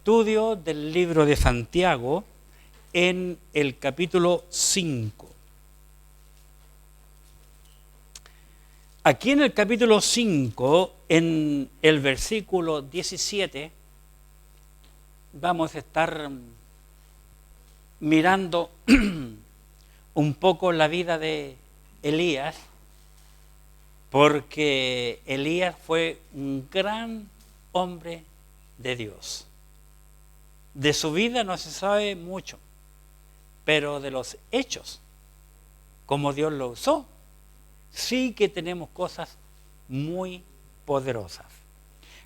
estudio del libro de Santiago en el capítulo 5. Aquí en el capítulo 5, en el versículo 17, vamos a estar mirando un poco la vida de Elías, porque Elías fue un gran hombre de Dios. De su vida no se sabe mucho, pero de los hechos, como Dios lo usó, sí que tenemos cosas muy poderosas.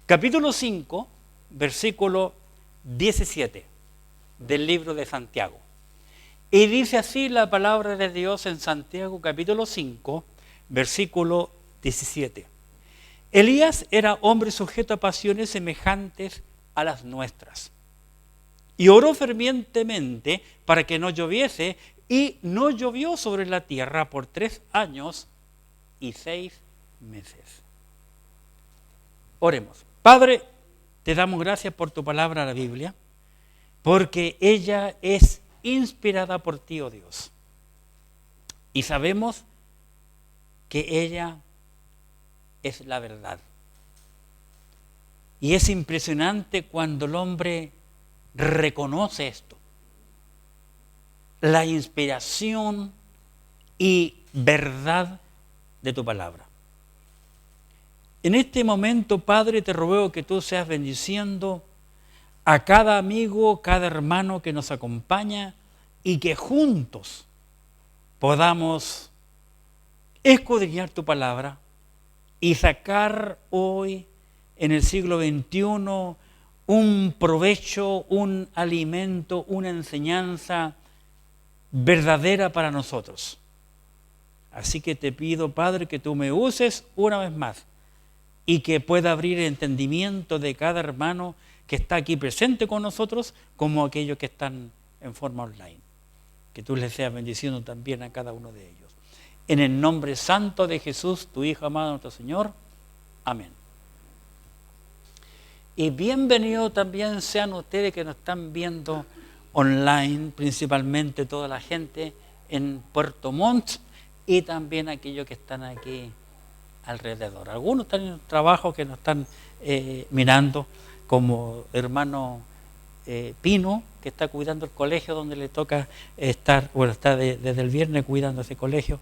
Capítulo 5, versículo 17 del libro de Santiago. Y dice así la palabra de Dios en Santiago capítulo 5, versículo 17. Elías era hombre sujeto a pasiones semejantes a las nuestras. Y oró fervientemente para que no lloviese, y no llovió sobre la tierra por 3 años y 6 meses. Oremos. Padre, te damos gracias por tu palabra, la Biblia, porque ella es inspirada por ti, oh Dios. Y sabemos que ella es la verdad. Y es impresionante cuando el hombre reconoce esto. La inspiración y verdad de tu palabra. En este momento, Padre, te ruego que tú seas bendiciendo a cada amigo, cada hermano que nos acompaña y que juntos podamos escudriñar tu palabra y sacar hoy en el siglo XXI un provecho, un alimento, una enseñanza verdadera para nosotros. Así que te pido, Padre, que tú me uses una vez más y que pueda abrir el entendimiento de cada hermano que está aquí presente con nosotros, como aquellos que están en forma online. Que tú les seas bendiciendo también a cada uno de ellos. En el nombre santo de Jesús, tu Hijo amado, nuestro Señor. Amén. Y bienvenidos también sean ustedes que nos están viendo online, principalmente toda la gente en Puerto Montt y también aquellos que están aquí alrededor. Algunos están en trabajo que nos están mirando, como hermano Pino, que está cuidando el colegio donde le toca estar, bueno, está desde el viernes cuidando ese colegio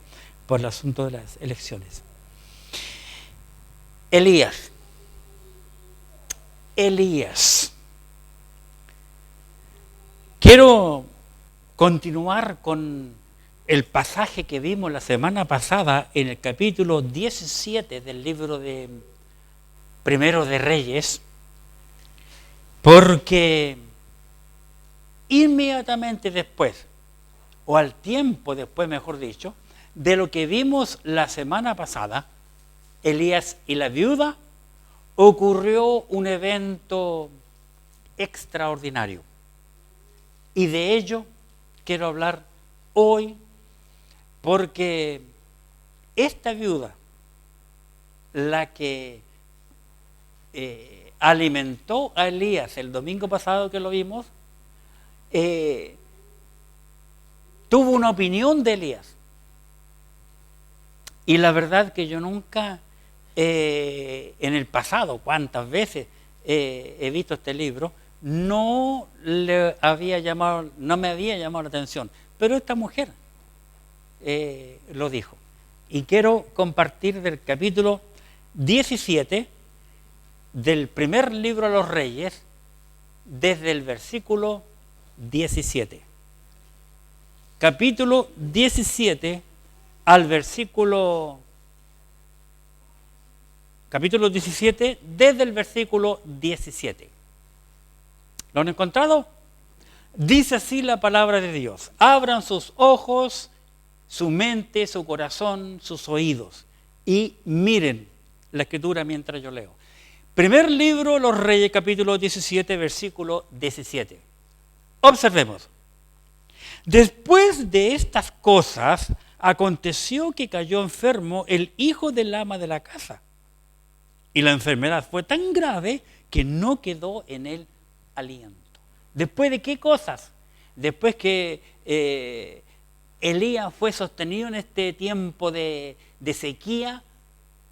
por el asunto de las elecciones. Elías. Quiero continuar con el pasaje que vimos la semana pasada en el capítulo 17 del libro de Primero de Reyes, porque inmediatamente después, o al tiempo después, mejor dicho, de lo que vimos la semana pasada, Elías y la viuda, ocurrió un evento extraordinario. Y de ello quiero hablar hoy, porque esta viuda, la que alimentó a Elías el domingo pasado que lo vimos, tuvo una opinión de Elías. Y la verdad que yo nunca, en el pasado, cuántas veces he visto este libro, no me había llamado la atención. Pero esta mujer lo dijo. Y quiero compartir del capítulo 17 del primer libro de los Reyes, desde el versículo 17. Capítulo 17 al versículo... Capítulo 17, desde el versículo 17. ¿Lo han encontrado? Dice así la palabra de Dios. Abran sus ojos, su mente, su corazón, sus oídos y miren la escritura mientras yo leo. Primer libro de los Reyes, capítulo 17, versículo 17. Observemos. Después de estas cosas, aconteció que cayó enfermo el hijo del ama de la casa. Y la enfermedad fue tan grave que no quedó en él aliento. ¿Después de qué cosas? Después que Elías fue sostenido en este tiempo de sequía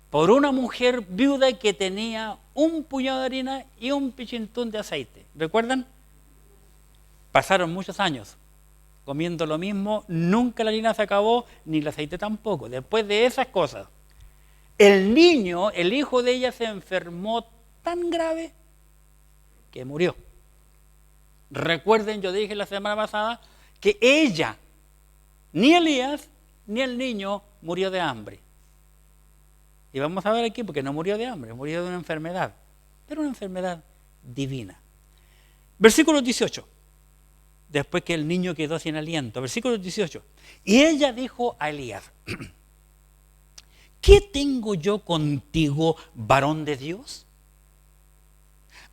por una mujer viuda que tenía un puñado de harina y un pichintún de aceite. ¿Recuerdan? Pasaron muchos años comiendo lo mismo, nunca la harina se acabó, ni el aceite tampoco. Después de esas cosas, el niño, el hijo de ella, se enfermó tan grave que murió. Recuerden, yo dije la semana pasada que ella, ni Elías, ni el niño murió de hambre. Y vamos a ver aquí, porque no murió de hambre, murió de una enfermedad, pero una enfermedad divina. Versículo 18, después que el niño quedó sin aliento. Versículo 18. Y ella dijo a Elías, ¿qué tengo yo contigo, varón de Dios?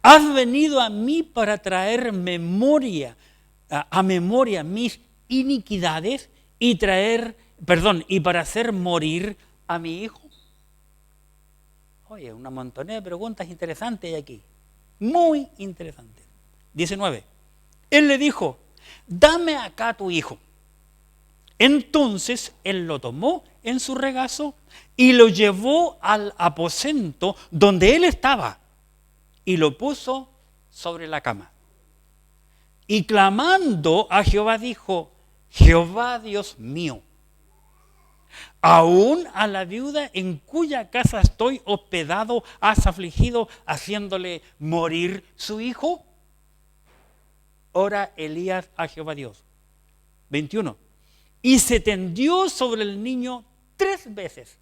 ¿Has venido a mí para traer a memoria mis iniquidades y para hacer morir a mi hijo? Oye, una montonera de preguntas interesantes hay aquí, muy interesantes. 19. Él le dijo, dame acá tu hijo. Entonces él lo tomó en su regazo y lo llevó al aposento donde él estaba y lo puso sobre la cama. Y clamando a Jehová dijo, Jehová Dios mío, aún a la viuda en cuya casa estoy hospedado has afligido haciéndole morir su hijo. Ora Elías a Jehová Dios. 21. Y se tendió sobre el niño 3 veces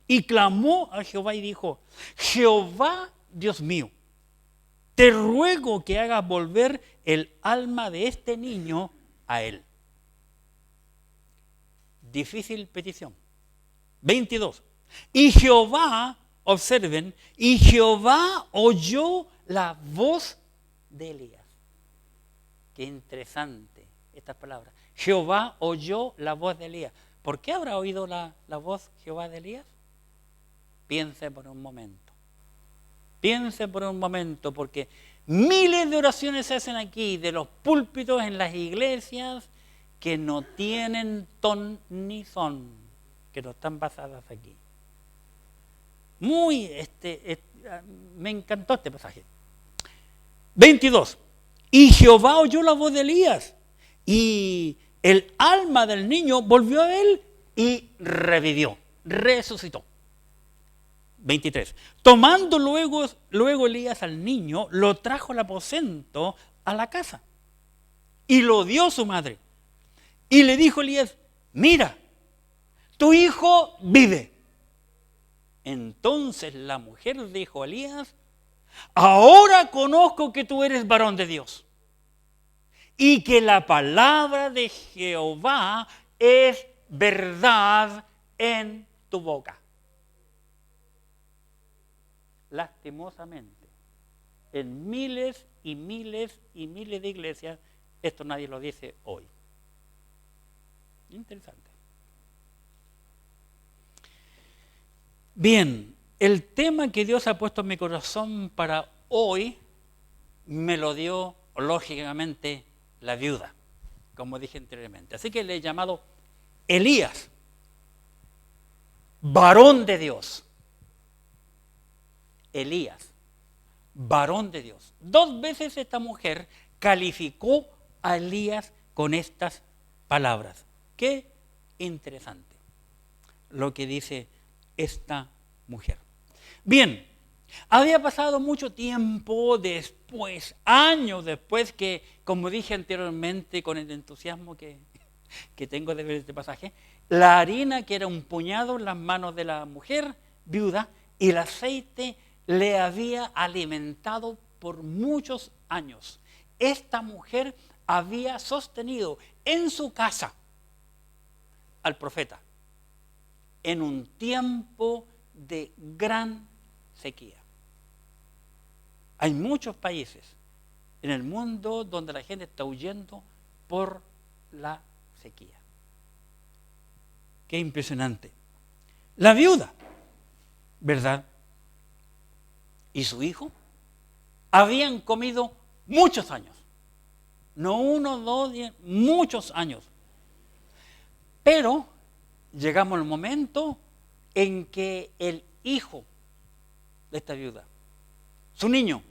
y clamó a Jehová y dijo, Jehová Dios mío, te ruego que hagas volver el alma de este niño a él. Difícil petición. 22. Y Jehová, observen, y Jehová oyó la voz de Elías. Qué interesante estas palabras. Jehová oyó la voz de Elías. ¿Por qué habrá oído la voz Jehová de Elías? Piense por un momento. Piense por un momento, porque miles de oraciones se hacen aquí, de los púlpitos en las iglesias, que no tienen ton ni son, que no están basadas aquí. Me encantó este pasaje. 22. Y Jehová oyó la voz de Elías, y el alma del niño volvió a él y revivió, resucitó. 23. Tomando luego Elías al niño, lo trajo al aposento a la casa y lo dio a su madre. Y le dijo Elías, mira, tu hijo vive. Entonces la mujer dijo a Elías, ahora conozco que tú eres varón de Dios y que la palabra de Jehová es verdad en tu boca. Lastimosamente, en miles y miles y miles de iglesias, esto nadie lo dice hoy. Interesante. Bien, el tema que Dios ha puesto en mi corazón para hoy me lo dio, lógicamente, la viuda, como dije anteriormente. Así que le he llamado Elías, varón de Dios. Elías, varón de Dios. 2 veces esta mujer calificó a Elías con estas palabras. Qué interesante lo que dice esta mujer. Bien, había pasado mucho tiempo después, años después, que, como dije anteriormente, con el entusiasmo que tengo de ver este pasaje, la harina, que era un puñado en las manos de la mujer viuda, y el aceite le había alimentado por muchos años. Esta mujer había sostenido en su casa al profeta en un tiempo de gran sequía. Hay muchos países en el mundo donde la gente está huyendo por la sequía. Qué impresionante. La viuda, ¿verdad?, y su hijo habían comido muchos años. No 1, 2, 10, muchos años. Pero llegamos al momento en que el hijo de esta viuda, su niño,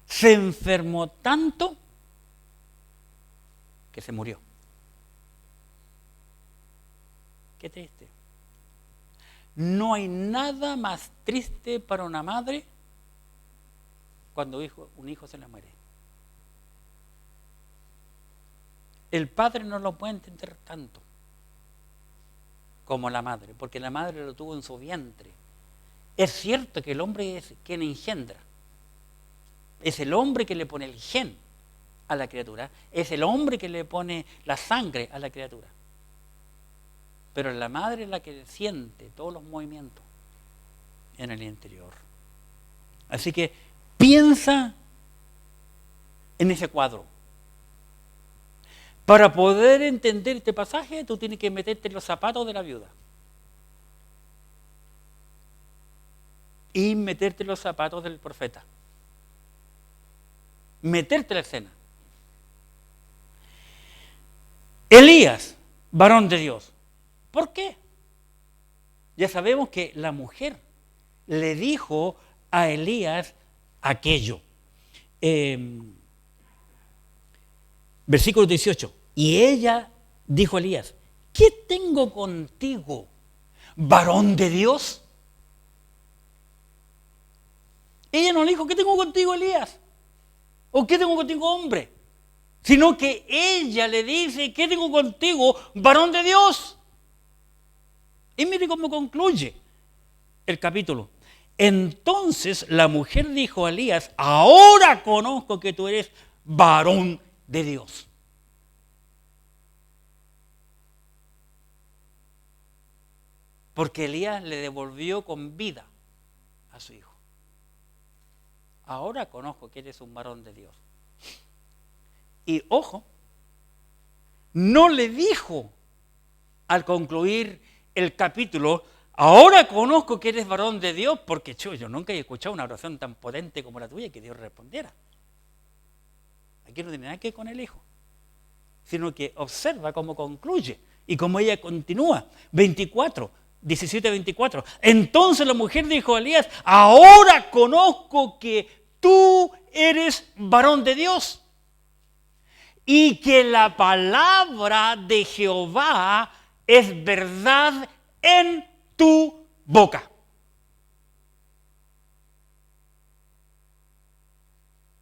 se enfermó tanto que se murió. Qué triste. No hay nada más triste para una madre cuando un hijo se le muere. El padre no lo puede entender tanto como la madre, porque la madre lo tuvo en su vientre. Es cierto que el hombre es quien engendra. Es el hombre que le pone el gen a la criatura. Es el hombre que le pone la sangre a la criatura. Pero la madre es la que siente todos los movimientos en el interior. Así que piensa en ese cuadro. Para poder entender este pasaje, tú tienes que meterte en los zapatos de la viuda. Y meterte en los zapatos del profeta. Meterte en la escena. Elías, varón de Dios. ¿Por qué? Ya sabemos que la mujer le dijo a Elías aquello. Versículo 18. Y ella dijo a Elías, ¿qué tengo contigo, varón de Dios? Ella no le dijo, ¿qué tengo contigo, Elías? ¿O qué tengo contigo, hombre? Sino que ella le dice, ¿qué tengo contigo, varón de Dios? Y mire cómo concluye el capítulo. Entonces la mujer dijo a Elías, ahora conozco que tú eres varón de Dios. Porque Elías le devolvió con vida a su hijo. Ahora conozco que eres un varón de Dios. Y ojo, no le dijo al concluir el capítulo, ahora conozco que eres varón de Dios, porque yo nunca he escuchado una oración tan potente como la tuya y que Dios respondiera. Aquí no tiene nada que ver con el hijo, sino que observa cómo concluye y cómo ella continúa. 17-24. Entonces la mujer dijo a Elías, ahora conozco que tú eres varón de Dios y que la palabra de Jehová es verdad en tu boca.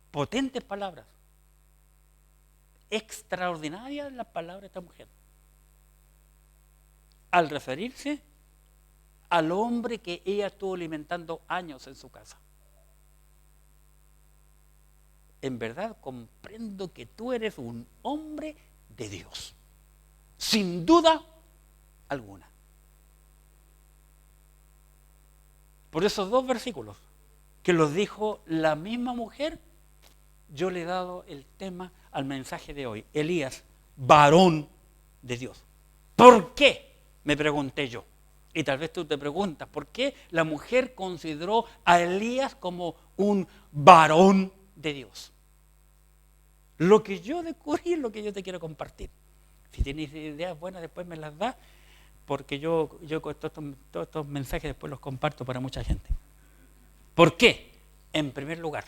Potentes palabras. Extraordinarias las palabras de esta mujer. Al referirse al hombre que ella estuvo alimentando años en su casa. En verdad comprendo que tú eres un hombre de Dios. Sin duda alguna. Por esos dos versículos que los dijo la misma mujer, yo le he dado el tema al mensaje de hoy. Elías, varón de Dios. ¿Por qué? Me pregunté yo. Y tal vez tú te preguntas, ¿por qué la mujer consideró a Elías como un varón de Dios? Lo que yo descubrí es lo que yo te quiero compartir. Si tienes ideas buenas, después me las das, porque yo con todos estos mensajes después los comparto para mucha gente. ¿Por qué? En primer lugar,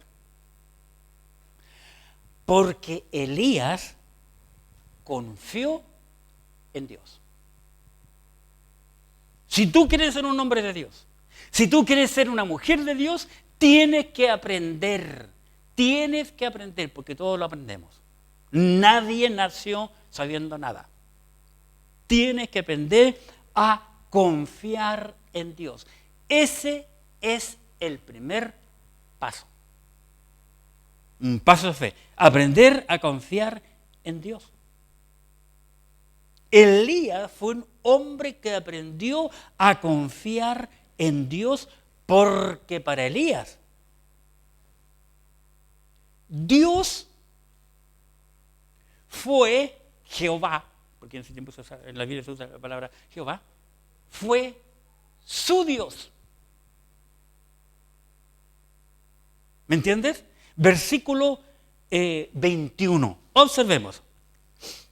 porque Elías confió en Dios. Si tú quieres ser un hombre de Dios, si tú quieres ser una mujer de Dios, tienes que aprender, porque todos lo aprendemos. Nadie nació sabiendo nada. Tienes que aprender a confiar en Dios. Ese es el primer paso. Un paso de fe. Aprender a confiar en Dios. Elías fue un hombre que aprendió a confiar en Dios porque para Elías Dios fue Jehová, porque en ese tiempo en la Biblia se usa la palabra Jehová, fue su Dios. ¿Me entiendes? Versículo 21. observemos.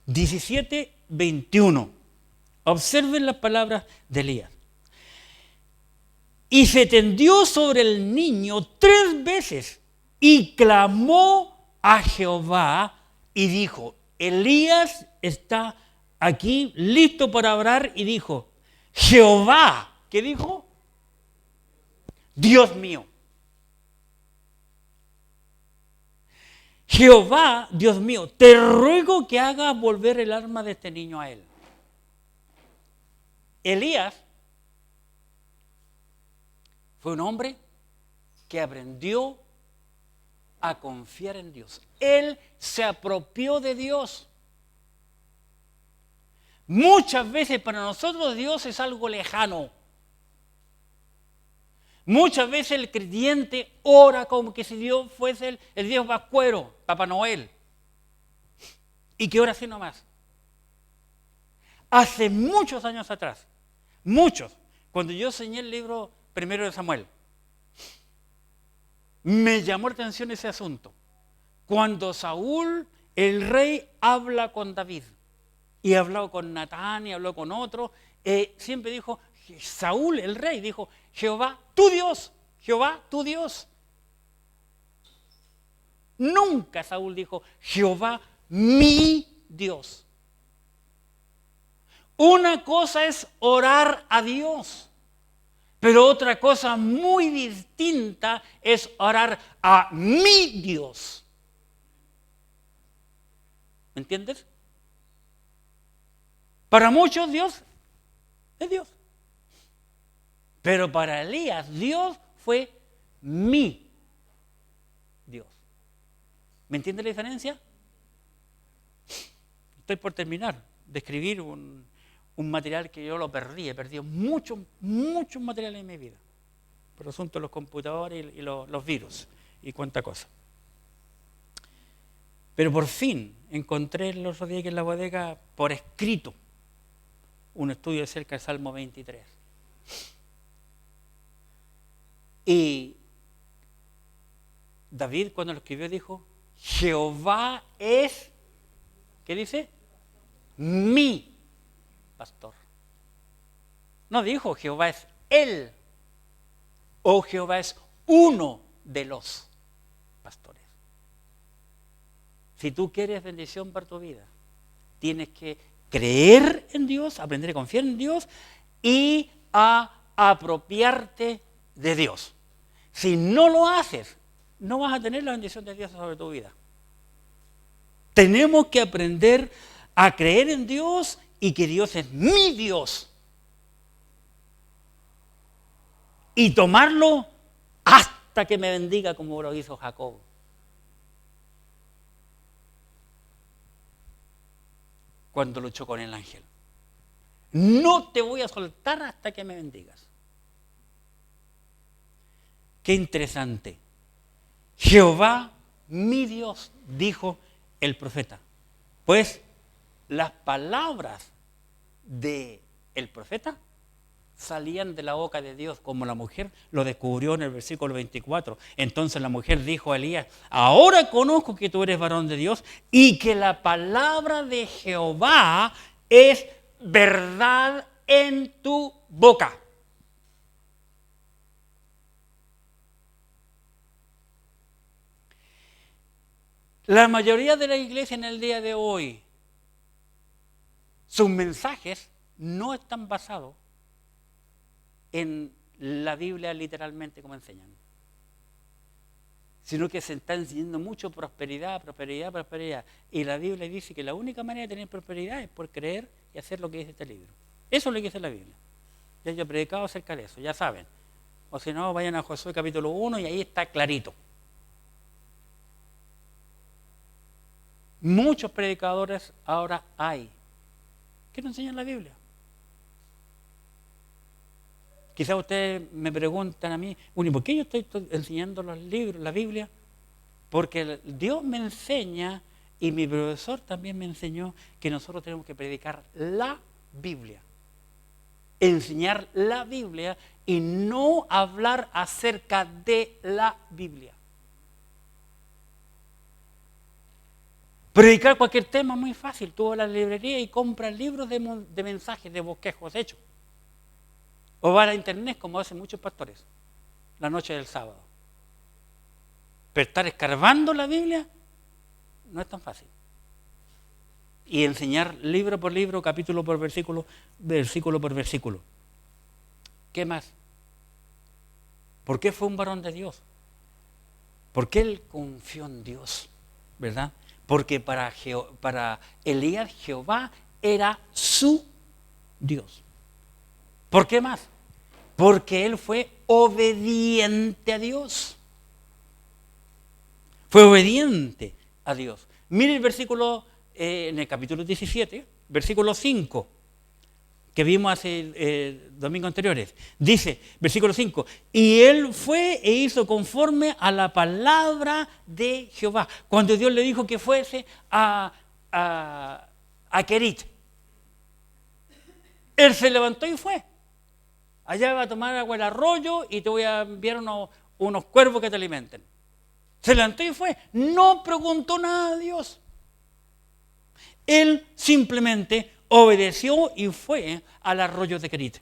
17:21. Observen las palabras de Elías. Y se tendió sobre el niño 3 veces y clamó a Jehová y dijo, Elías está aquí listo para orar y dijo, Jehová, ¿qué dijo? Dios mío. Jehová, Dios mío, te ruego que hagas volver el alma de este niño a él. Elías fue un hombre que aprendió a confiar en Dios. Él se apropió de Dios. Muchas veces para nosotros Dios es algo lejano. Muchas veces el creyente ora como que si Dios fuese el Dios vascuero, Papá Noel. Y que ora así nomás. Hace muchos años atrás, cuando yo enseñé el libro primero de Samuel, me llamó la atención ese asunto. Cuando Saúl, el rey, habla con David, y habló con Natán, y habló con otro, siempre dijo, Saúl, el rey, dijo, Jehová, tu Dios, Jehová, tu Dios. Nunca Saúl dijo, Jehová, mi Dios. Una cosa es orar a Dios, pero otra cosa muy distinta es orar a mi Dios. ¿Me entiendes? Para muchos Dios es Dios. Pero para Elías Dios fue mi Dios. ¿Me entiende la diferencia? Estoy por terminar de escribir un material que yo lo perdí. He perdido muchos materiales en mi vida. Por asunto de los computadores y los virus y cuánta cosa. Pero por fin encontré el otro día que en la bodega por escrito un estudio acerca del Salmo 23. Y David cuando lo escribió dijo, Jehová es, ¿qué dice? Mi pastor. No dijo Jehová es él o Jehová es uno de los pastores. Si tú quieres bendición para tu vida, tienes que creer en Dios, aprender a confiar en Dios y a apropiarte de Dios. Si no lo haces, no vas a tener la bendición de Dios sobre tu vida. Tenemos que aprender a creer en Dios y que Dios es mi Dios. Y tomarlo hasta que me bendiga como lo hizo Jacob. Cuando luchó con el ángel. No te voy a soltar hasta que me bendigas. Qué interesante. Jehová, mi Dios, dijo el profeta. Pues las palabras del profeta salían de la boca de Dios, como la mujer lo descubrió en el versículo 24. Entonces la mujer dijo a Elías, ahora conozco que tú eres varón de Dios y que la palabra de Jehová es verdad en tu boca. La mayoría de la iglesia en el día de hoy, sus mensajes no están basados en la Biblia literalmente como enseñan, sino que se está enseñando mucho prosperidad. Y la Biblia dice que la única manera de tener prosperidad es por creer y hacer lo que dice este libro. Eso es lo que dice la Biblia. Ya yo he predicado acerca de eso, ya saben. O si no, vayan a Josué capítulo 1 y ahí está clarito. Muchos predicadores ahora hay que no enseñan la Biblia. Quizás ustedes me preguntan a mí, bueno, ¿por qué yo estoy enseñando los libros, la Biblia? Porque Dios me enseña y mi profesor también me enseñó que nosotros tenemos que predicar la Biblia. Enseñar la Biblia y no hablar acerca de la Biblia. Predicar cualquier tema es muy fácil. Tú vas a la librería y compras libros de mensajes, de bosquejos hechos. O vas a la internet, como hacen muchos pastores, la noche del sábado. Pero estar escarbando la Biblia no es tan fácil. Y enseñar libro por libro, capítulo por versículo, versículo por versículo. ¿Qué más? ¿Por qué fue un varón de Dios? Porque él confió en Dios, ¿verdad? Porque para Elías Jehová era su Dios. ¿Por qué más? Porque él fue obediente a Dios. Fue obediente a Dios. Mire el versículo en el capítulo 17, versículo 5, que vimos hace domingos anteriores. Dice, versículo 5, y él fue e hizo conforme a la palabra de Jehová. Cuando Dios le dijo que fuese a Querit, él se levantó y fue. Allá va a tomar agua el arroyo y te voy a enviar unos cuervos que te alimenten. Se levantó y fue. No preguntó nada a Dios. Él simplemente obedeció y fue al arroyo de Querit.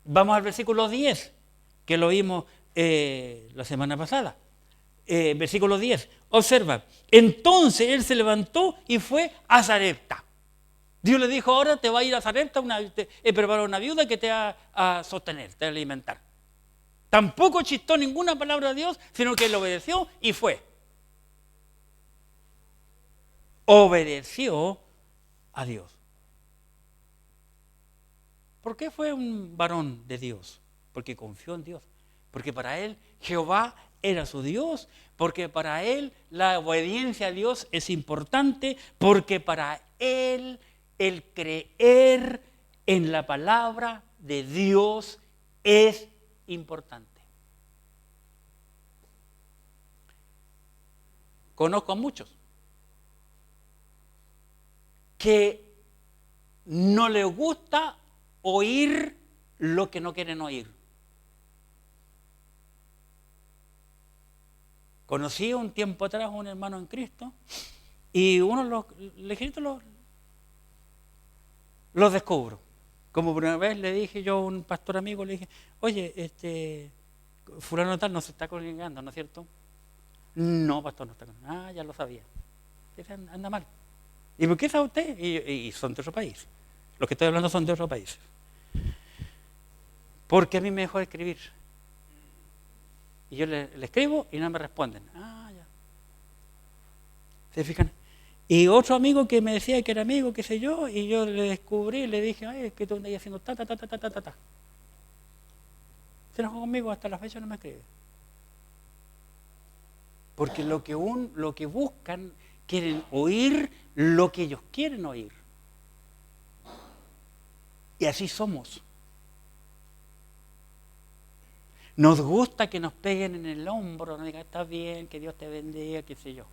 Vamos al versículo 10, que lo vimos la semana pasada. Versículo 10, observa. Entonces él se levantó y fue a Sarepta. Dios le dijo, ahora te va a ir a Sarepta, he preparado una viuda que te va a sostener, te va a alimentar. Tampoco chistó ninguna palabra de Dios, sino que él obedeció y fue. Obedeció a Dios. ¿Por qué fue un varón de Dios? Porque confió en Dios. Porque para él Jehová era su Dios. Porque para él la obediencia a Dios es importante. Porque para él el creer en la palabra de Dios es importante. Conozco a muchos que no les gusta oír lo que no quieren oír. Conocí un tiempo atrás a un hermano en Cristo y uno los descubro. Como por una vez le dije yo a un pastor amigo, le dije, oye, fulano tal no se está congregando, ¿no es cierto? No, pastor, no está congregando. Ah, ya lo sabía. Anda mal. ¿Y por qué sabe usted? Y son de otro país. Los que estoy hablando son de otro país. Porque a mí me dejó de escribir. Y yo le escribo y no me responden. Ah, ya. ¿Se fijan? Y otro amigo que me decía que era amigo, qué sé yo, y yo le descubrí, le dije, ay, es que tú andas haciendo ta. Se enojó conmigo, hasta la fecha no me escribe. Porque lo que buscan, quieren oír lo que ellos quieren oír. Y así somos. Nos gusta que nos peguen en el hombro, nos digan, estás bien, que Dios te bendiga, qué sé yo.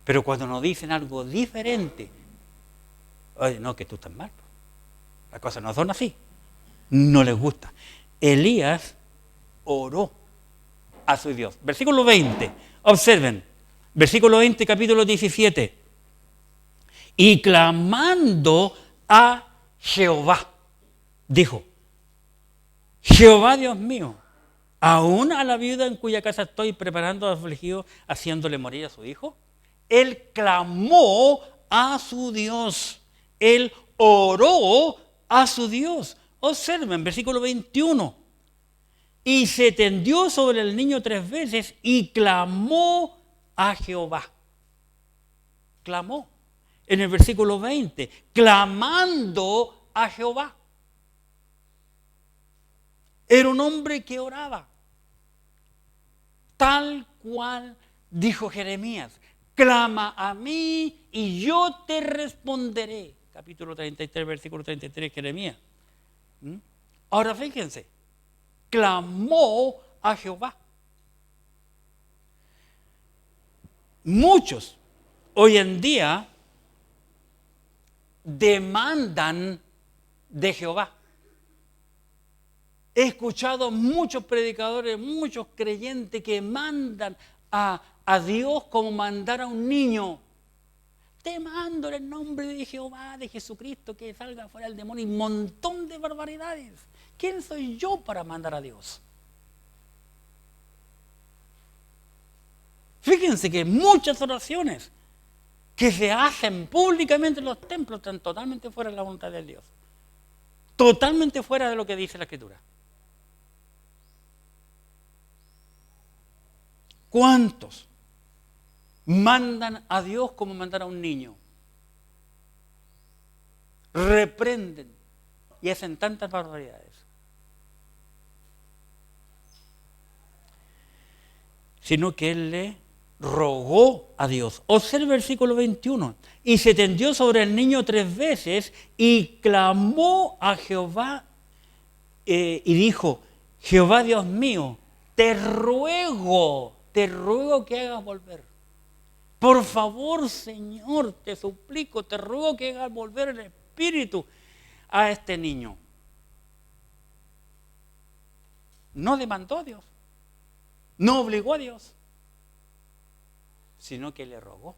Pero cuando nos dicen algo diferente, oye, no, que tú estás mal. Las cosas no son así. No les gusta. Elías oró a su Dios. Versículo 20, observen. Versículo 20, capítulo 17. Y clamando a Jehová, dijo, Jehová Dios mío, aún a la viuda en cuya casa estoy preparando a afligido, haciéndole morir a su hijo. Él clamó a su Dios. Él oró a su Dios. Observen, versículo 21. Y se tendió sobre el niño 3 veces y clamó a Jehová. Clamó. En el versículo 20, clamando a Jehová. Era un hombre que oraba. Tal cual dijo Jeremías. Clama a mí y yo te responderé. Capítulo 33, versículo 33, Jeremías. Ahora fíjense, clamó a Jehová. Muchos hoy en día demandan de Jehová. He escuchado muchos predicadores, muchos creyentes que mandan a a Dios como mandar a un niño. Te mando en el nombre de Jehová, de Jesucristo, que salga fuera el demonio, y un montón de barbaridades. ¿Quién soy yo para mandar a Dios? Fíjense que muchas oraciones que se hacen públicamente en los templos están totalmente fuera de la voluntad de Dios. Totalmente fuera de lo que dice la Escritura. ¿Cuántos mandan a Dios como mandar a un niño? Reprenden y hacen tantas barbaridades. Sino que él le rogó a Dios. Observe el versículo 21. Y se tendió sobre el niño 3 veces y clamó a Jehová y dijo: Jehová Dios mío, te ruego que hagas volver. Por favor, Señor, te suplico, te ruego que hagas volver el espíritu a este niño. No demandó a Dios, no obligó a Dios, sino que le rogó.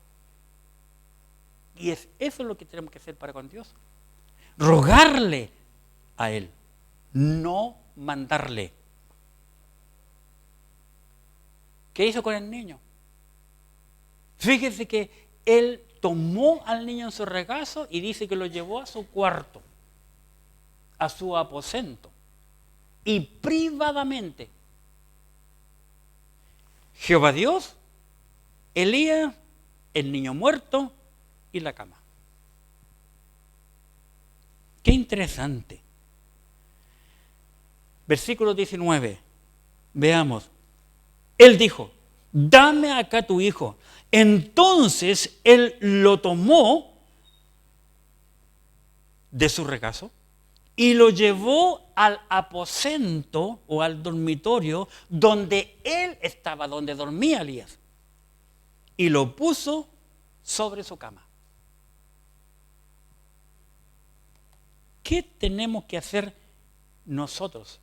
Y eso es lo que tenemos que hacer para con Dios. Rogarle a Él, no mandarle. ¿Qué hizo con el niño? Fíjese que Él tomó al niño en su regazo y dice que lo llevó a su cuarto, a su aposento, y privadamente Jehová Dios, Elías, el niño muerto y la cama. Qué interesante. Versículo 19. Veamos. Él dijo: dame acá tu hijo. Entonces él lo tomó de su regazo y lo llevó al aposento o al dormitorio donde él estaba, donde dormía Elías, y lo puso sobre su cama. ¿Qué tenemos que hacer nosotros,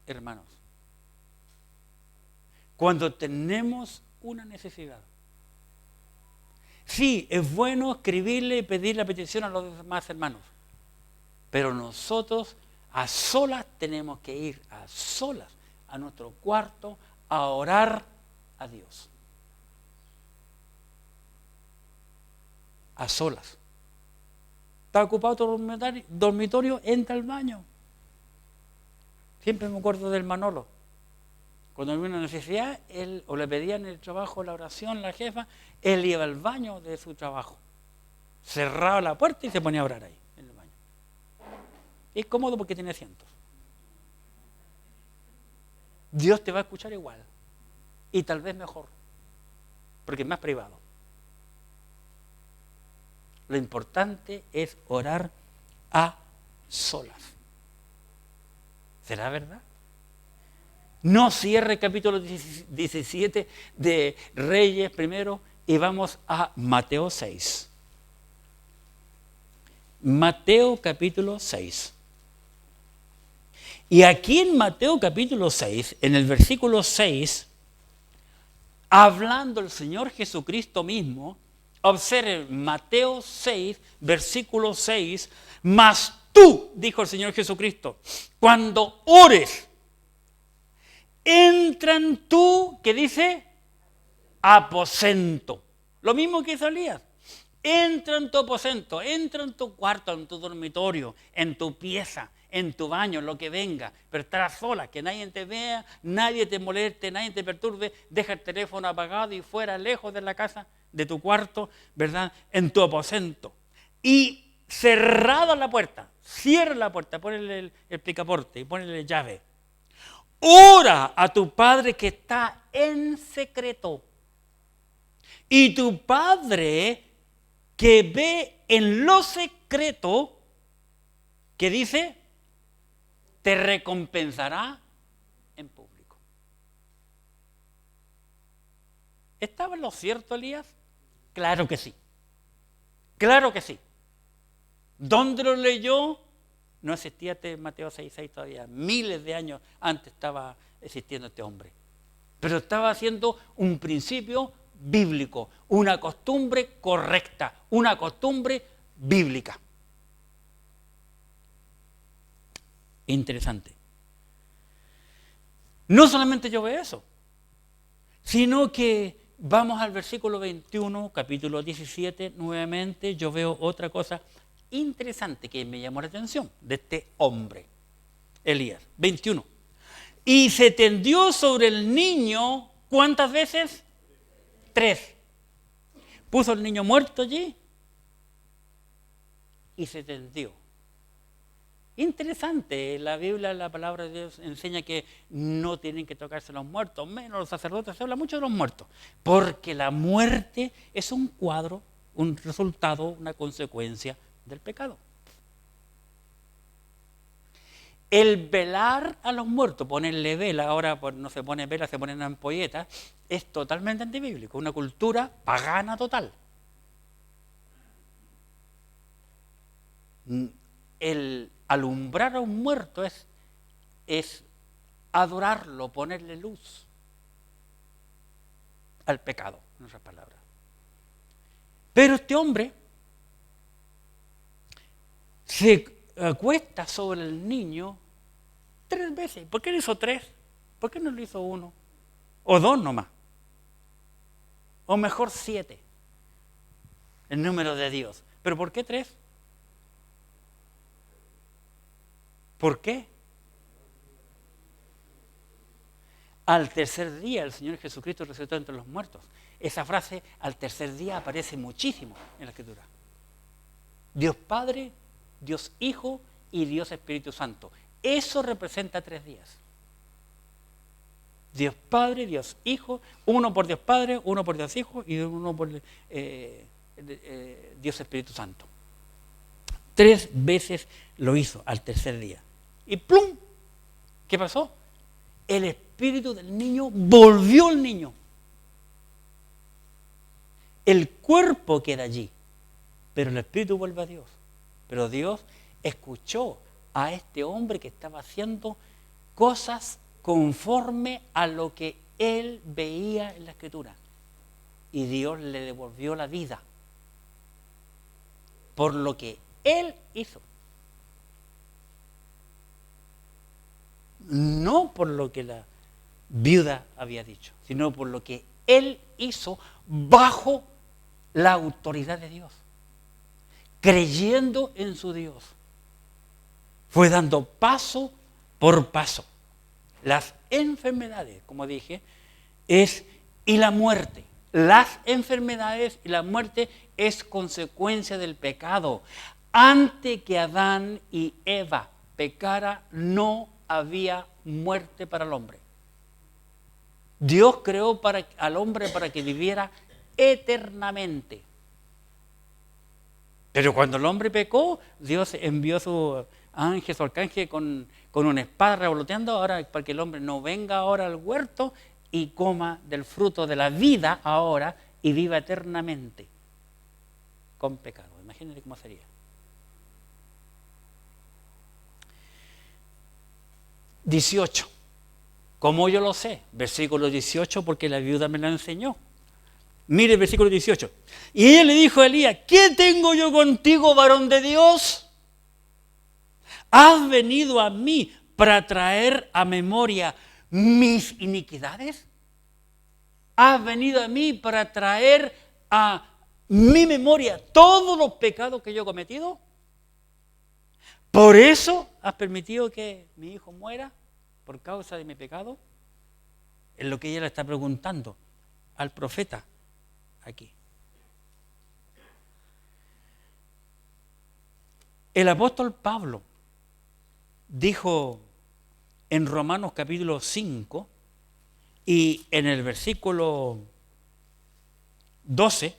hermanos, cuando tenemos una necesidad? Sí, es bueno escribirle y pedir la petición a los demás hermanos, pero nosotros a solas tenemos que ir a solas a nuestro cuarto a orar a Dios. A solas. Está ocupado tu dormitorio, entra al baño. Siempre me acuerdo del Manolo. Cuando había una necesidad, él, o le pedían en el trabajo la oración, la jefa, él iba al baño de su trabajo, cerraba la puerta y se ponía a orar ahí, en el baño. Es cómodo porque tiene asientos. Dios te va a escuchar igual, y tal vez mejor, porque es más privado. Lo importante es orar a solas. ¿Será verdad? No cierre el capítulo 17 de Reyes primero y vamos a Mateo 6. Mateo capítulo 6. Y aquí en Mateo capítulo 6, en el versículo 6, hablando el Señor Jesucristo mismo, observe Mateo 6, versículo 6, mas tú, dijo el Señor Jesucristo, cuando ores, entra en tu, ¿qué dice? Aposento. Lo mismo que hizo Elías. Entra en tu aposento, entra en tu cuarto, en tu dormitorio, en tu pieza, en tu baño, lo que venga, pero estarás sola, que nadie te vea, nadie te moleste, nadie te perturbe, deja el teléfono apagado y fuera, lejos de la casa, de tu cuarto, ¿verdad? En tu aposento. Y cerrada la puerta, cierra la puerta, ponle el picaporte y ponle llave. Ora a tu Padre que está en secreto. Y tu Padre que ve en lo secreto, que dice, te recompensará en público. ¿Estaba en lo cierto, Elías? Claro que sí. Claro que sí. ¿Dónde lo leyó? No existía este Mateo 6:6 todavía. Miles de años antes estaba existiendo este hombre. Pero estaba haciendo un principio bíblico, una costumbre correcta, una costumbre bíblica. Interesante. No solamente yo veo eso, sino que vamos al versículo 21, capítulo 17, nuevamente yo veo otra cosa interesante que me llamó la atención de este hombre, Elías. 21. Y se tendió sobre el niño, ¿cuántas veces? 3. Puso el niño muerto allí y se tendió. Interesante, la Biblia, la palabra de Dios enseña que no tienen que tocarse los muertos, menos los sacerdotes, se habla mucho de los muertos, porque la muerte es un cuadro, un resultado, una consecuencia del pecado. El velar a los muertos, ponerle vela, ahora no se pone vela, se ponen ampolletas, es totalmente antibíblico, una cultura pagana total. El alumbrar a un muerto es adorarlo, ponerle luz al pecado, en otras palabras. Pero este hombre se acuesta sobre el niño 3 veces. ¿Por qué lo hizo 3? ¿Por qué no lo hizo 1? O 2 nomás. O mejor 7. El número de Dios. ¿Pero por qué 3? ¿Por qué? Al tercer día el Señor Jesucristo resucitó entre los muertos. Esa frase, al tercer día, aparece muchísimo en la Escritura. Dios Padre, Dios Hijo y Dios Espíritu Santo. Eso representa 3 días. Dios Padre, Dios Hijo, uno por Dios Padre, uno por Dios Hijo y uno por Dios Espíritu Santo. 3 veces lo hizo al tercer día. Y ¡plum! ¿Qué pasó? El espíritu del niño volvió al niño. El cuerpo queda allí, pero el espíritu vuelve a Dios. Pero Dios escuchó a este hombre que estaba haciendo cosas conforme a lo que él veía en la Escritura. Y Dios le devolvió la vida por lo que él hizo. No por lo que la viuda había dicho, sino por lo que él hizo bajo la autoridad de Dios, creyendo en su Dios. Fue dando paso por paso. Las enfermedades, como dije, y la muerte. Las enfermedades y la muerte es consecuencia del pecado. Antes que Adán y Eva pecara, no había muerte para el hombre. Dios creó al hombre para que viviera eternamente. Pero cuando el hombre pecó, Dios envió a su ángel, su arcángel con una espada revoloteando ahora para que el hombre no venga ahora al huerto y coma del fruto de la vida ahora y viva eternamente con pecado. Imagínate cómo sería. (18) ¿Cómo yo lo sé? Versículo 18, porque la viuda me lo enseñó. Mire el versículo 18. Y ella le dijo a Elías: ¿qué tengo yo contigo, varón de Dios? ¿Has venido a mí para traer a memoria mis iniquidades? ¿Has venido a mí para traer a mi memoria todos los pecados que yo he cometido? ¿Por eso has permitido que mi hijo muera por causa de mi pecado? Es lo que ella le está preguntando al profeta aquí. El apóstol Pablo dijo en Romanos capítulo 5 y en el versículo 12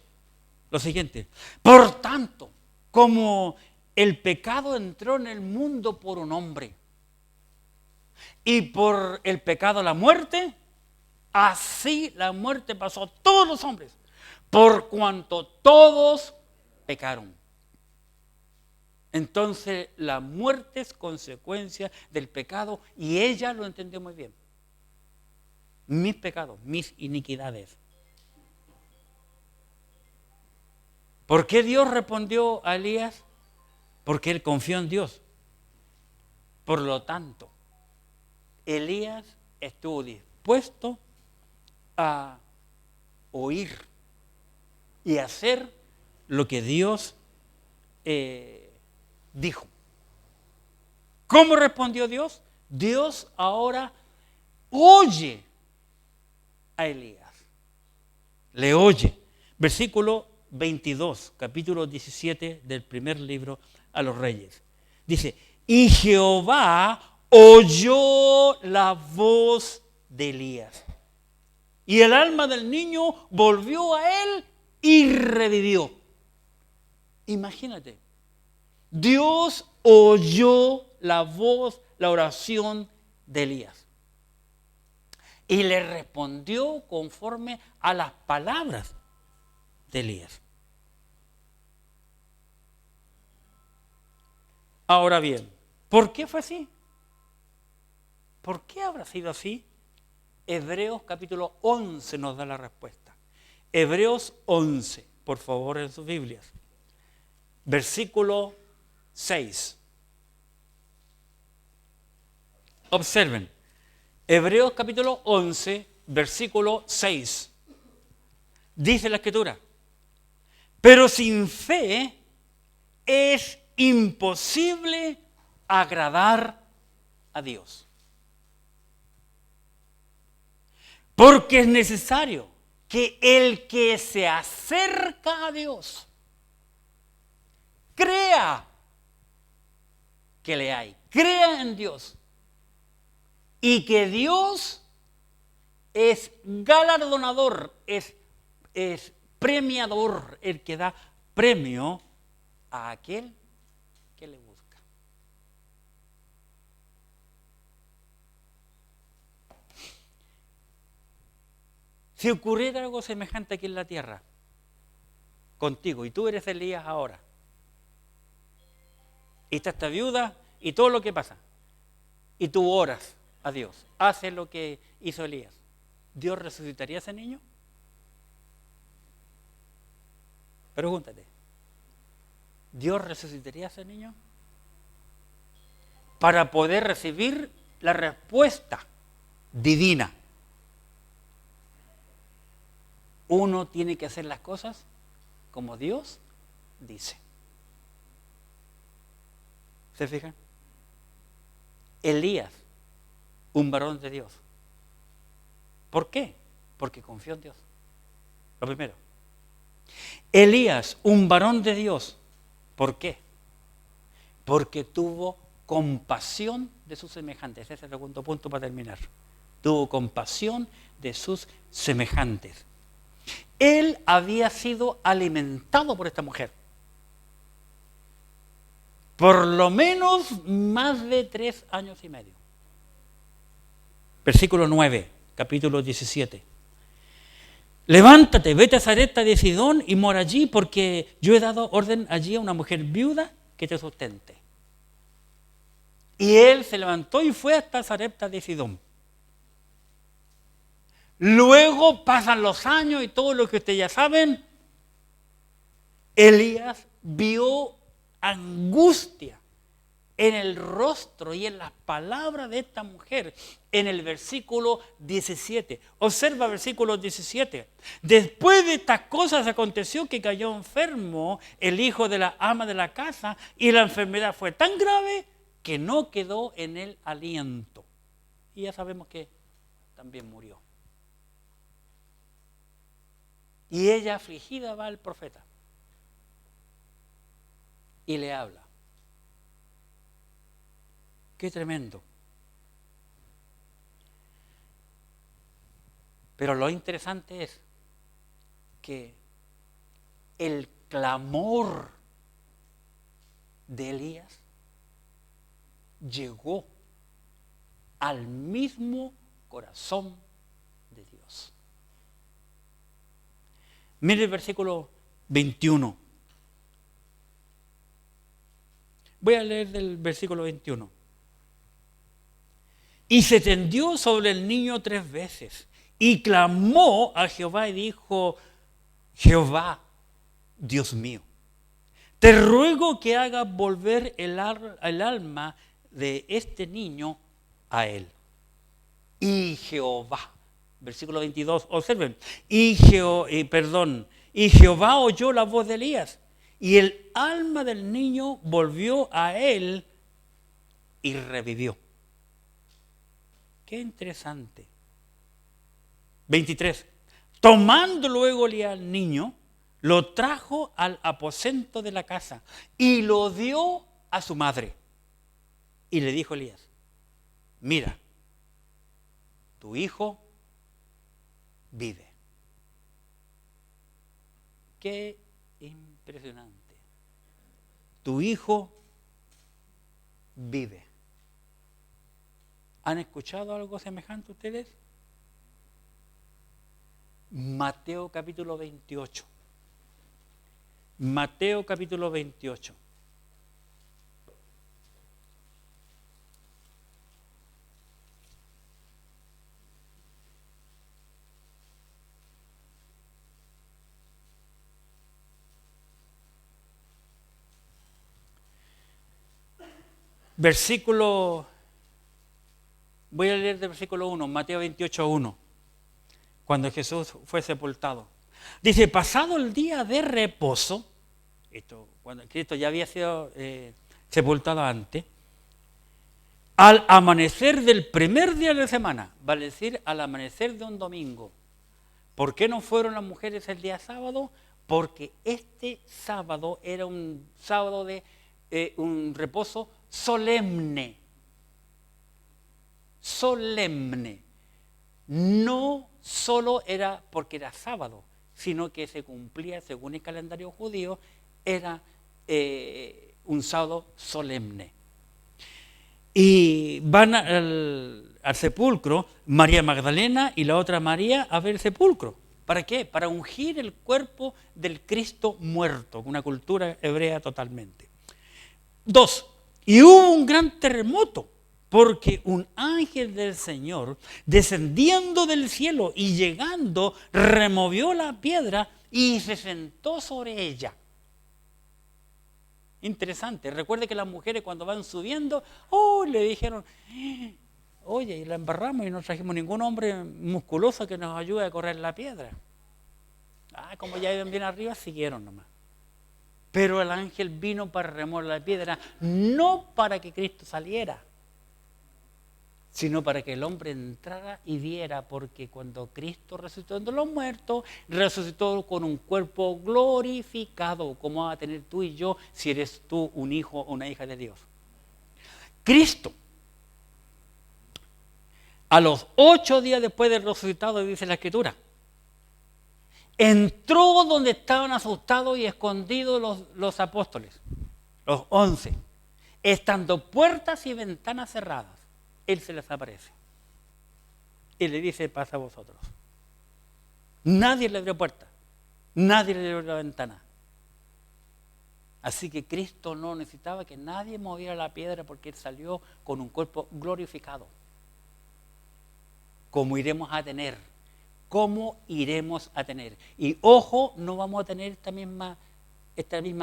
lo siguiente: por tanto, como el pecado entró en el mundo por un hombre y por el pecado la muerte, así la muerte pasó a todos los hombres, por cuanto todos pecaron. Entonces la muerte es consecuencia del pecado y ella lo entendió muy bien. Mis pecados, mis iniquidades. ¿Por qué Dios respondió a Elías? Porque él confió en Dios. Por lo tanto, Elías estuvo dispuesto a oír y hacer lo que Dios dijo. ¿Cómo respondió Dios? Dios ahora oye a Elías. Le oye. Versículo 22, capítulo 17 del primer libro a los Reyes. Dice, y Jehová oyó la voz de Elías. Y el alma del niño volvió a él y revivió. Imagínate, Dios oyó la voz, la oración de Elías. Y le respondió conforme a las palabras de Elías. Ahora bien, ¿por qué fue así? ¿Por qué habrá sido así? Hebreos capítulo 11 nos da la respuesta. Hebreos 11, por favor, en sus Biblias. Versículo 6. Observen. Hebreos capítulo 11, versículo 6. Dice la Escritura, pero sin fe es imposible agradar a Dios. Porque es necesario que el que se acerca a Dios crea que le hay, crea en Dios y que Dios es galardonador, es premiador, el que da premio a aquel que le busca. Si ocurriera algo semejante aquí en la tierra, contigo, y tú eres Elías ahora, y está esta viuda, y todo lo que pasa, y tú oras a Dios, haces lo que hizo Elías, ¿Dios resucitaría a ese niño? Pregúntate, ¿Dios resucitaría a ese niño? Para poder recibir la respuesta divina. Uno tiene que hacer las cosas como Dios dice. ¿Se fijan? Elías, un varón de Dios. ¿Por qué? Porque confió en Dios. Lo primero. Elías, un varón de Dios. ¿Por qué? Porque tuvo compasión de sus semejantes. Ese es el segundo punto para terminar. Tuvo compasión de sus semejantes. Él había sido alimentado por esta mujer. Por lo menos más de 3 años y medio. Versículo 9, capítulo 17. Levántate, vete a Sarepta de Sidón y mora allí, porque yo he dado orden allí a una mujer viuda que te sustente. Y él se levantó y fue hasta Sarepta de Sidón. Luego pasan los años y todo lo que ustedes ya saben. Elías vio angustia en el rostro y en las palabras de esta mujer en el versículo 17. Observa versículo 17. Después de estas cosas aconteció que cayó enfermo el hijo de la ama de la casa y la enfermedad fue tan grave que no quedó en él aliento. Y ya sabemos que también murió. Y ella afligida va al profeta y le habla. Qué tremendo. Pero lo interesante es que el clamor de Elías llegó al mismo corazón de Dios. Mire el versículo 21. Voy a leer del versículo 21. Y se tendió sobre el niño 3 veces y clamó a Jehová y dijo: Jehová, Dios mío, te ruego que hagas volver el alma de este niño a él. Y Jehová, versículo 22, observen, y Jehová oyó la voz de Elías, y el alma del niño volvió a él y revivió. Qué interesante. 23. Tomando luego Elías al niño, lo trajo al aposento de la casa y lo dio a su madre. Y le dijo Elías, mira, tu hijo vive. Qué impresionante. Tu hijo vive. ¿Han escuchado algo semejante ustedes? Mateo capítulo 28. Mateo capítulo 28. Voy a leer del versículo 1, Mateo 28, 1, cuando Jesús fue sepultado. Dice, pasado el día de reposo, cuando Cristo ya había sido sepultado antes, al amanecer del primer día de la semana, vale decir, al amanecer de un domingo. ¿Por qué no fueron las mujeres el día sábado? Porque este sábado era un sábado de un reposo solemne. Solemne. No solo era porque era sábado, sino que se cumplía, según el calendario judío, era un sábado solemne. Y van al sepulcro María Magdalena y la otra María a ver el sepulcro. ¿Para qué? Para ungir el cuerpo del Cristo muerto, una cultura hebrea totalmente. 2. Y hubo un gran terremoto, porque un ángel del Señor, descendiendo del cielo y llegando, removió la piedra y se sentó sobre ella. Interesante. Recuerde que las mujeres cuando van subiendo, le dijeron, oye, y la embarramos y no trajimos ningún hombre musculoso que nos ayude a correr la piedra. Como ya iban bien arriba, siguieron nomás. Pero el ángel vino para remover la piedra, no para que Cristo saliera, sino para que el hombre entrara y viera, porque cuando Cristo resucitó de los muertos, resucitó con un cuerpo glorificado, como vas a tener tú y yo si eres tú un hijo o una hija de Dios. Cristo, a los 8 días después del resucitado, dice la Escritura, entró donde estaban asustados y escondidos los apóstoles, los 11, estando puertas y ventanas cerradas. Él se les aparece y le dice, pasa a vosotros. Nadie le abrió puerta, nadie le abrió la ventana. Así que Cristo no necesitaba que nadie moviera la piedra, porque Él salió con un cuerpo glorificado. ¿Cómo iremos a tener? ¿Cómo iremos a tener? Y ojo, no vamos a tener esta misma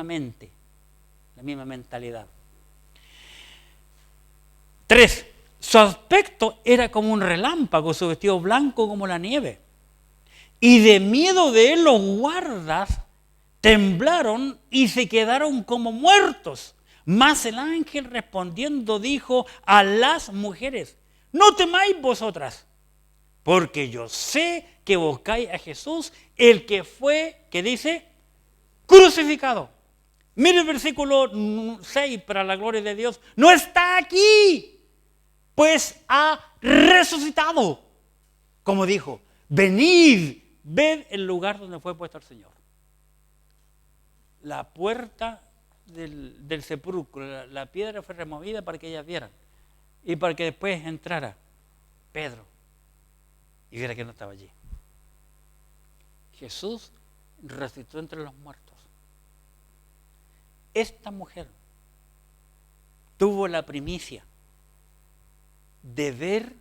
mente, la misma mentalidad. 3. Su aspecto era como un relámpago, su vestido blanco como la nieve. Y de miedo de él los guardas temblaron y se quedaron como muertos. Mas el ángel respondiendo dijo a las mujeres, no temáis vosotras, porque yo sé que buscáis a Jesús, el que fue, ¿qué dice? Crucificado. Mire el versículo 6, para la gloria de Dios. No está aquí, pues ha resucitado. Como dijo, venid, ved el lugar donde fue puesto el Señor. La puerta del sepulcro, la piedra fue removida para que ellas vieran y para que después entrara Pedro y viera que no estaba allí. Jesús resucitó entre los muertos. Esta mujer tuvo la primicia de ver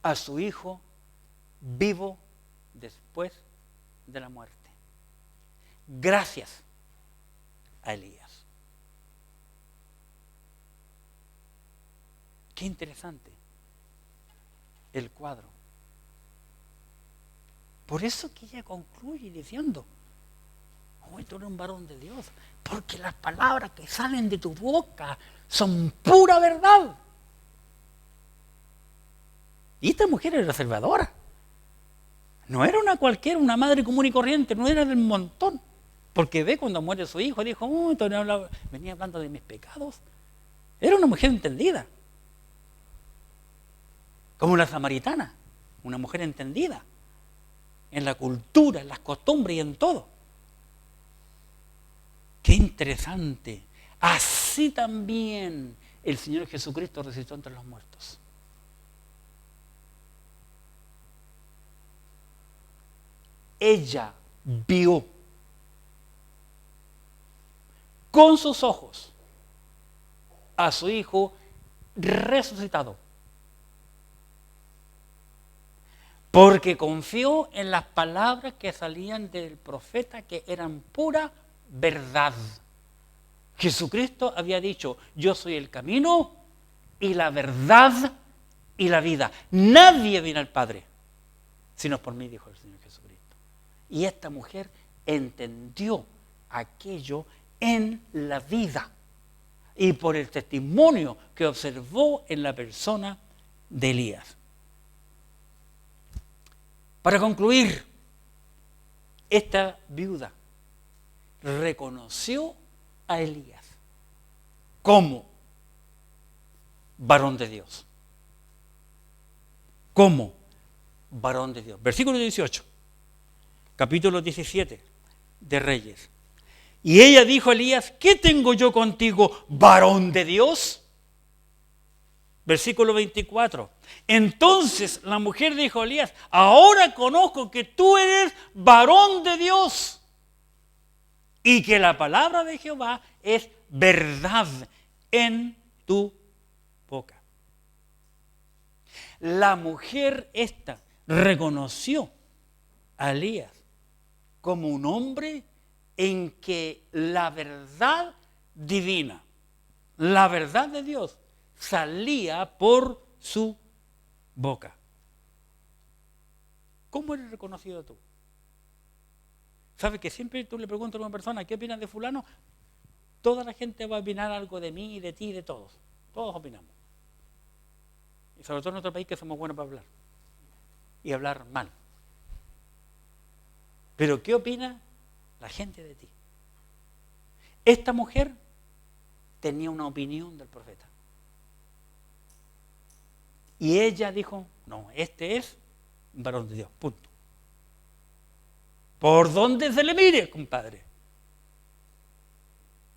a su hijo vivo después de la muerte. gracias a Elías. Qué interesante el cuadro. Por eso que ella concluye diciendo, oh, tú eres un varón de Dios, porque las palabras que salen de tu boca son pura verdad. Y esta mujer era reservadora. No era una cualquiera, una madre común y corriente, no era del montón. Porque ve cuando muere su hijo, dijo, oh, venía hablando de mis pecados. Era una mujer entendida. Como la samaritana, una mujer entendida. En la cultura, en las costumbres y en todo. Qué interesante. Así también el Señor Jesucristo resucitó entre los muertos. Ella vio con sus ojos a su hijo resucitado. Porque confió en las palabras que salían del profeta, que eran pura verdad. Jesucristo había dicho, yo soy el camino y la verdad y la vida. Nadie viene al Padre, sino por mí, dijo el Señor Jesucristo. Y esta mujer entendió aquello en la vida y por el testimonio que observó en la persona de Elías. Para concluir, esta viuda reconoció a Elías como varón de Dios. Como varón de Dios. Versículo 18, capítulo 17 de Reyes. Y ella dijo a Elías, ¿qué tengo yo contigo, varón de Dios? Versículo 24. Entonces la mujer dijo a Elías, ahora conozco que tú eres varón de Dios y que la palabra de Jehová es verdad en tu boca. La mujer esta reconoció a Elías como un hombre en que la verdad divina, la verdad de Dios, salía por su boca. ¿Cómo eres reconocido tú? ¿Sabes que siempre tú le preguntas a una persona, ¿qué opinas de fulano? Toda la gente va a opinar algo de mí, de ti, de todos. Todos opinamos. Y sobre todo en nuestro país que somos buenos para hablar. Y hablar mal. Pero ¿qué opina la gente de ti? Esta mujer tenía una opinión del profeta. Y ella dijo, no, este es un varón de Dios, punto. Por donde se le mire, compadre,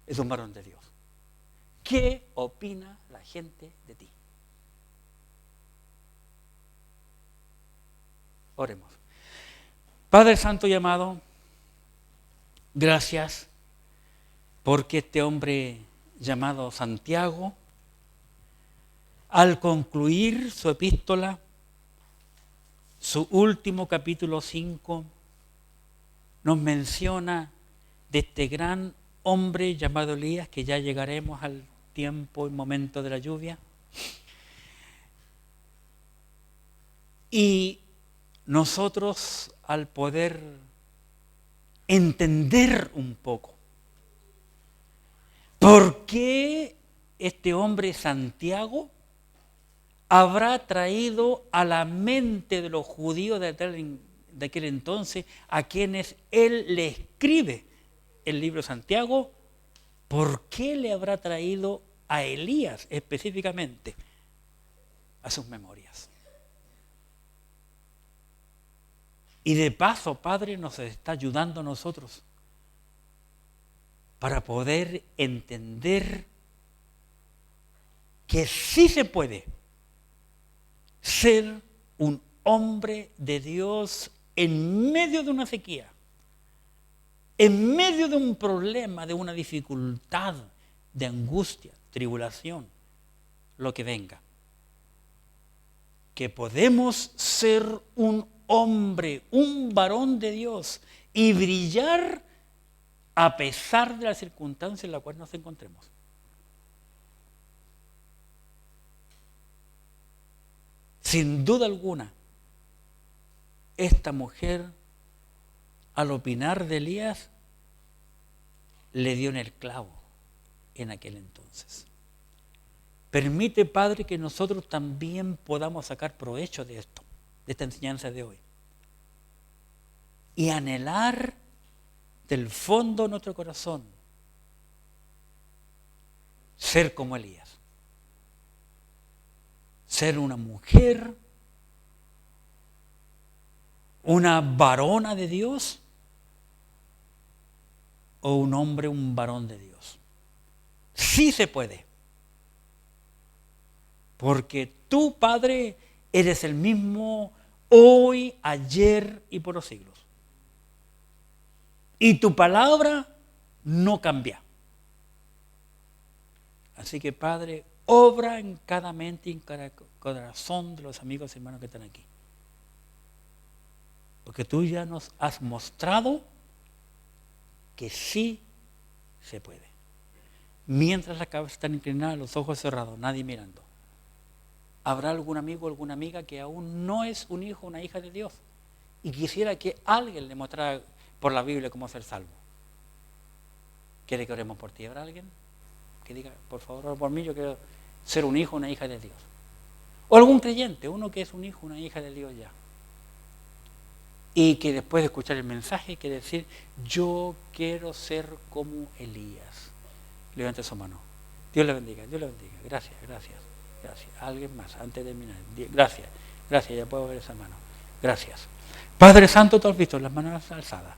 es un varón de Dios. ¿Qué opina la gente de ti? Oremos. Padre Santo y amado, gracias porque este hombre llamado Santiago, al concluir su epístola, su último capítulo 5, nos menciona de este gran hombre llamado Elías, que ya llegaremos al tiempo y momento de la lluvia. Y nosotros, al poder entender un poco por qué este hombre Santiago habrá traído a la mente de los judíos de aquel entonces, a quienes él le escribe el libro de Santiago, ¿por qué le habrá traído a Elías específicamente a sus memorias? Y de paso, Padre, nos está ayudando a nosotros para poder entender que sí se puede ser un hombre de Dios en medio de una sequía, en medio de un problema, de una dificultad, de angustia, tribulación, lo que venga. Que podemos ser un hombre, un varón de Dios y brillar a pesar de la circunstancia en la cual nos encontremos. Sin duda alguna, esta mujer, al opinar de Elías, le dio en el clavo en aquel entonces. Permite, Padre, que nosotros también podamos sacar provecho de esto, de esta enseñanza de hoy. Y anhelar del fondo de nuestro corazón ser como Elías. Ser una mujer, una varona de Dios, o un hombre, un varón de Dios. Sí se puede. Porque tú, Padre, eres el mismo hoy, ayer y por los siglos. Y tu palabra no cambia. Así que, Padre, obra en cada mente y en cada corazón de los amigos y hermanos que están aquí. Porque tú ya nos has mostrado que sí se puede. Mientras la cabeza está inclinada, los ojos cerrados, nadie mirando. ¿Habrá algún amigo o alguna amiga que aún no es un hijo o una hija de Dios y quisiera que alguien le mostrara por la Biblia cómo ser salvo? ¿Quiere que oremos por ti? ¿Habrá alguien que diga, por favor, ora por mí, yo quiero ser un hijo o una hija de Dios? O algún creyente, uno que es un hijo o una hija de Dios ya. Y que después de escuchar el mensaje quiere decir, yo quiero ser como Elías. Levante su mano. Dios le bendiga, Dios le bendiga. Gracias, gracias, gracias. Alguien más, antes de terminar. Gracias, gracias, ya puedo ver esa mano. Gracias. Padre Santo, tú has visto las manos alzadas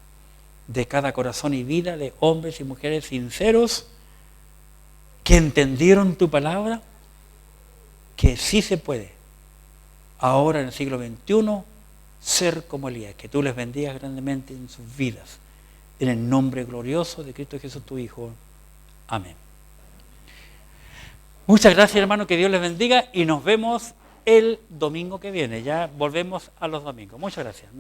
de cada corazón y vida de hombres y mujeres sinceros que entendieron tu palabra, que sí se puede, ahora en el siglo XXI, ser como Elías. Que tú les bendigas grandemente en sus vidas. En el nombre glorioso de Cristo Jesús, tu Hijo. Amén. Muchas gracias, hermano, que Dios les bendiga y nos vemos el domingo que viene. Ya volvemos a los domingos. Muchas gracias.